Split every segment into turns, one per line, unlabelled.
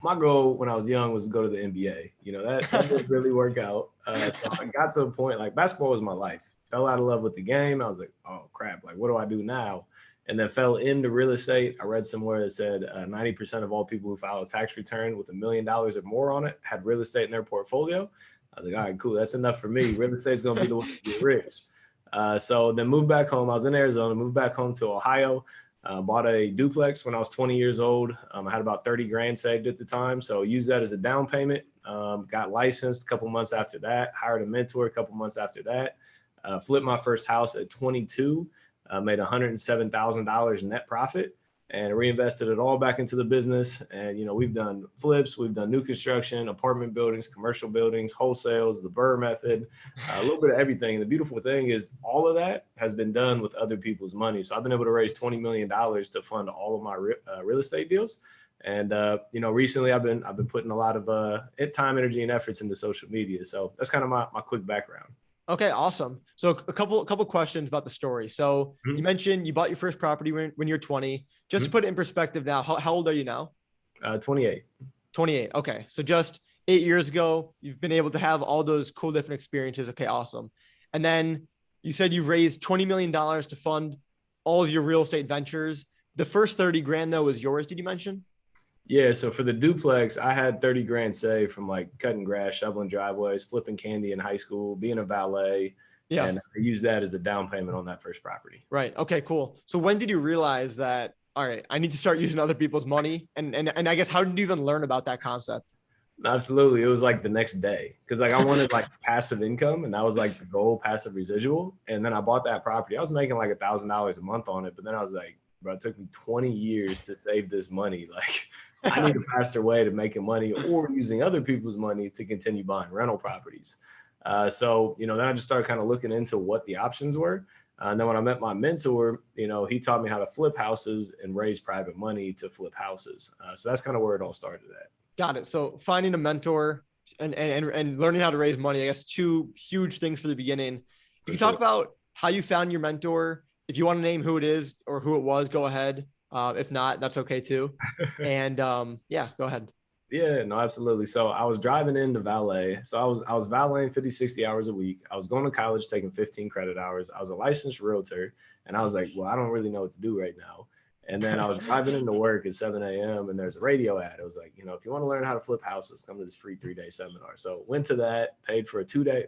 my goal when I was young was to go to the NBA. That didn't really work out. So I got to a point like basketball was my life. Fell out of love with the game. I was like, oh crap, like what do I do now? And then fell into real estate. I read somewhere that said 90% of all people who file a tax return with $1 million or more on it had real estate in their portfolio. I was like, all right, cool. That's enough for me. Real estate is going to be the one to get rich. So then moved back home. I was in Arizona, moved back home to Ohio. Bought a duplex when I was 20 years old. I had about 30 grand saved at the time. So used that as a down payment. Got licensed a couple months after that, hired a mentor a couple months after that, flipped my first house at 22, made $107,000 net profit and reinvested it all back into the business. And, we've done flips, we've done new construction, apartment buildings, commercial buildings, wholesales, the Burr method, a little bit of everything. And the beautiful thing is all of that has been done with other people's money. So I've been able to raise $20 million to fund all of my real estate deals. And, recently I've been putting a lot of time, energy, and efforts into social media. So that's kind of my quick background.
Okay, awesome. So a couple questions about the story. So you mentioned you bought your first property when you're 20. Just to put it in perspective now, how old are you now?
28.
28. Okay. So just 8 years ago, you've been able to have all those cool different experiences. Okay, awesome. And then you said you've raised $20 million to fund all of your real estate ventures. The first 30 grand though was yours, did you mention?
Yeah, so for the duplex, I had 30 grand saved from like cutting grass, shoveling driveways, flipping candy in high school, being a valet. Yeah. And I used that as a down payment on that first property.
Right. Okay, cool. So when did you realize that, all right, I need to start using other people's money? And I guess, how did you even learn about that concept?
Absolutely. It was like the next day. Cause like I wanted like passive income and that was like the goal, passive residual. And then I bought that property. I was making like $1,000 a month on it. But then I was like, bro, it took me 20 years to save this money. Like I need a faster way to making money or using other people's money to continue buying rental properties. So, then I just started kind of looking into what the options were. And then when I met my mentor, he taught me how to flip houses and raise private money to flip houses. So that's kind of where it all started at.
Got it. So finding a mentor and learning how to raise money, I guess, two huge things for the beginning. If you talk about how you found your mentor, if you want to name who it is or who it was, go ahead. If not, that's okay too. And yeah, go ahead.
Yeah, no, absolutely. So I was driving into valet. So I was valeting 50, 60 hours a week. I was going to college, taking 15 credit hours. I was a licensed realtor. And I was like, well, I don't really know what to do right now. And then I was driving into work at 7 a.m. and there's a radio ad. It was like, if you want to learn how to flip houses, come to this free 3-day seminar. So went to that, paid for a 2-day,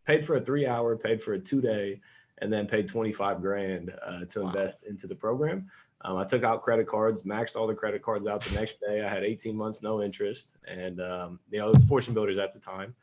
paid for a 3-hour, paid for a 2-day, and then paid 25 grand to invest into the program. I took out credit cards, maxed all the credit cards out the next day. I had 18 months, no interest. And, it was Fortune Builders at the time.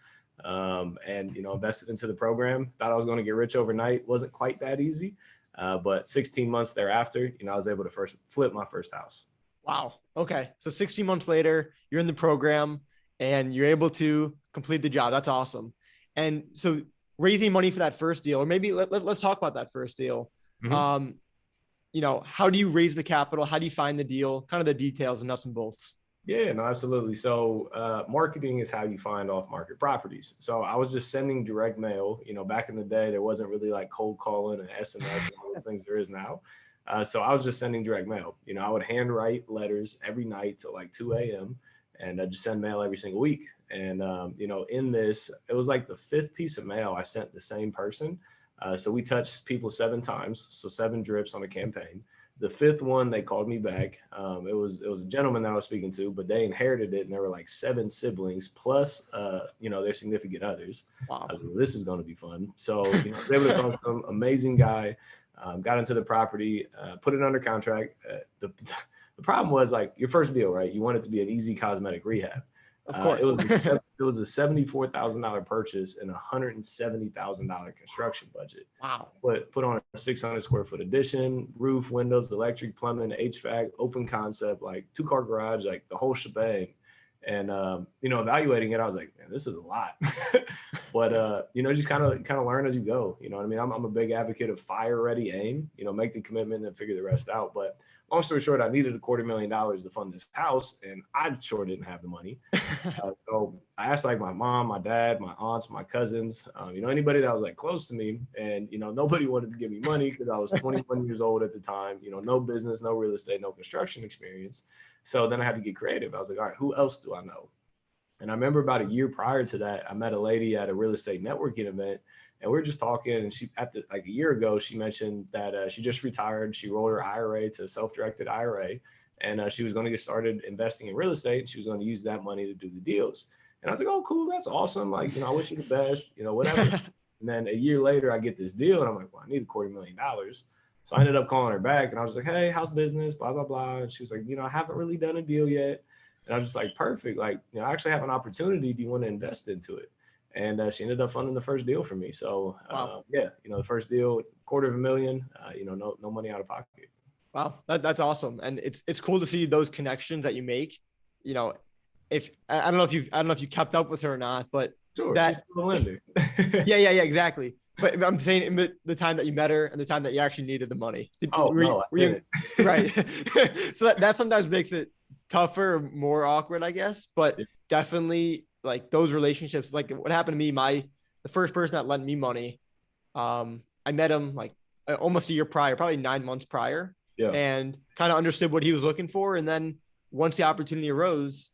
And, invested into the program. Thought I was going to get rich overnight. Wasn't quite that easy. But 16 months thereafter, I was able to flip my first house.
Wow. Okay. So 16 months later, you're in the program and you're able to complete the job. That's awesome. And so raising money for that first deal, or maybe let's talk about that first deal. Mm-hmm. How do you raise the capital? How do you find the deal? Kind of the details and nuts and bolts.
Yeah, no, absolutely. So marketing is how you find off-market properties. So I was just sending direct mail. Back in the day, there wasn't really like cold calling and SMS and all those things there is now. So I was just sending direct mail. I would handwrite letters every night till like 2 a.m. and I'd just send mail every single week. And, in this, it was like the 5th piece of mail I sent the same person. So we touched people 7 times. So 7 drips on a campaign. The 5th one, they called me back. It was a gentleman that I was speaking to, but they inherited it, and there were like 7 siblings plus, their significant others. Wow, this is going to be fun. So I was able to talk to him. Amazing guy. Got into the property, put it under contract. The problem was like your first deal, right? You want it to be an easy cosmetic rehab.
Of course.
It was a $74,000 purchase and a $170,000 construction budget.
Wow.
Put on a 600 square foot addition, roof, windows, electric, plumbing, HVAC, open concept, like 2-car garage, like the whole shebang. And, evaluating it, I was like, man, this is a lot. But, just kind of learn as you go. You know what I mean? I'm a big advocate of fire, ready, aim, make the commitment and figure the rest out. But long story short, I needed $250,000 to fund this house, and I sure didn't have the money. So I asked like my mom, my dad, my aunts, my cousins, anybody that was like close to me. And, nobody wanted to give me money because I was 21 years old at the time, no business, no real estate, no construction experience. So then I had to get creative. I was like, all right, who else do I know? And I remember about a year prior to that, I met a lady at a real estate networking event, and we were just talking. And she, like a year ago, she mentioned that she just retired. She rolled her IRA to a self-directed IRA, and she was going to get started investing in real estate. And she was going to use that money to do the deals. And I was like, oh, cool, that's awesome. Like, I wish you the best, whatever. And then a year later, I get this deal, and I'm like, well, I need $250,000. So I ended up calling her back, and I was like, hey, how's business? Blah, blah, blah. And she was like, I haven't really done a deal yet. And I was just like, perfect. Like, I actually have an opportunity. Do you want to invest into it? And she ended up funding the first deal for me. So
wow.
The first deal, $250,000, no money out of pocket.
Wow. That's awesome. And it's cool to see those connections that you make. If I don't know if you kept up with her or not, but
sure, she's still a lender.
yeah, exactly. But I'm saying in the time that you met her and the time that you actually needed the money.
Were you
right? So that sometimes makes it tougher, more awkward, I guess. But definitely, like those relationships, like what happened to me, the first person that lent me money, I met him like almost a year prior, probably 9 months prior, and kind of understood what he was looking for. And then once the opportunity arose,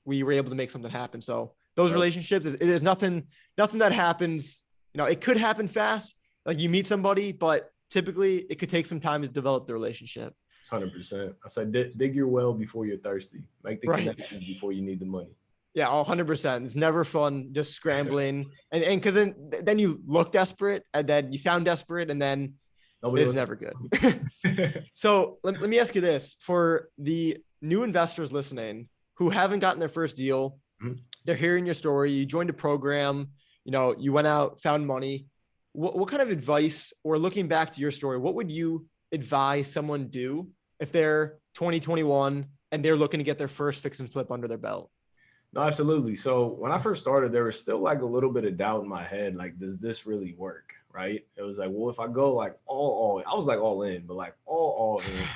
we were able to make something happen. So those relationships is nothing that happens. It could happen fast. Like you meet somebody, but typically it could take some time to develop the relationship.
100%. I said, dig your well before you're thirsty. Make the connections before you need the money.
Yeah, 100%. It's never fun just scrambling. and because then you look desperate and then you sound desperate and then it's never good. So let me ask you this. For the new investors listening who haven't gotten their first deal, they're hearing your story. You joined a program, you went out, found money. What kind of advice, or looking back to your story, what would you advise someone do if they're 2021 and they're looking to get their first fix and flip under their belt?
No, absolutely. So when I first started, there was still like a little bit of doubt in my head. Like, does this really work? Right. It was like, well, if I go like all I was like all in, but like all in,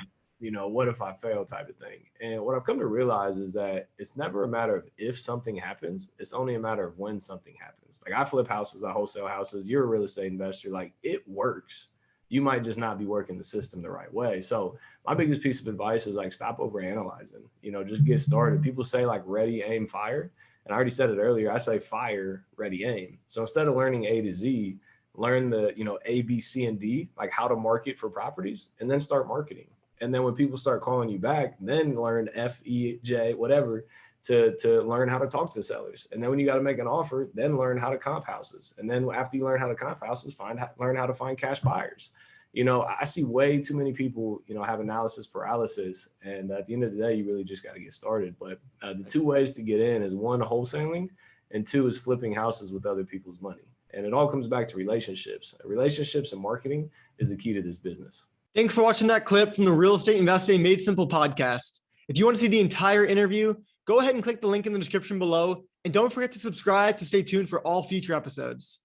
what if I fail type of thing. And what I've come to realize is that it's never a matter of if something happens. It's only a matter of when something happens. Like I flip houses, I wholesale houses. You're a real estate investor. Like it works. You might just not be working the system the right way. So my biggest piece of advice is like, stop overanalyzing, just get started. People say like ready, aim, fire. And I already said it earlier. I say fire, ready, aim. So instead of learning A to Z, learn the, A, B, C, and D, like how to market for properties, and then start marketing. And then when people start calling you back, then learn F, E, J, whatever, to learn how to talk to sellers. And then when you got to make an offer, then learn how to comp houses. And then after you learn how to comp houses, learn how to find cash buyers. I see way too many people, have analysis paralysis. And at the end of the day, you really just got to get started. But the two ways to get in is one, wholesaling, and two is flipping houses with other people's money. And it all comes back to relationships. Relationships and marketing is the key to this business.
Thanks for watching that clip from the Real Estate Investing Made Simple podcast. If you want to see the entire interview, go ahead and click the link in the description below. And don't forget to subscribe to stay tuned for all future episodes.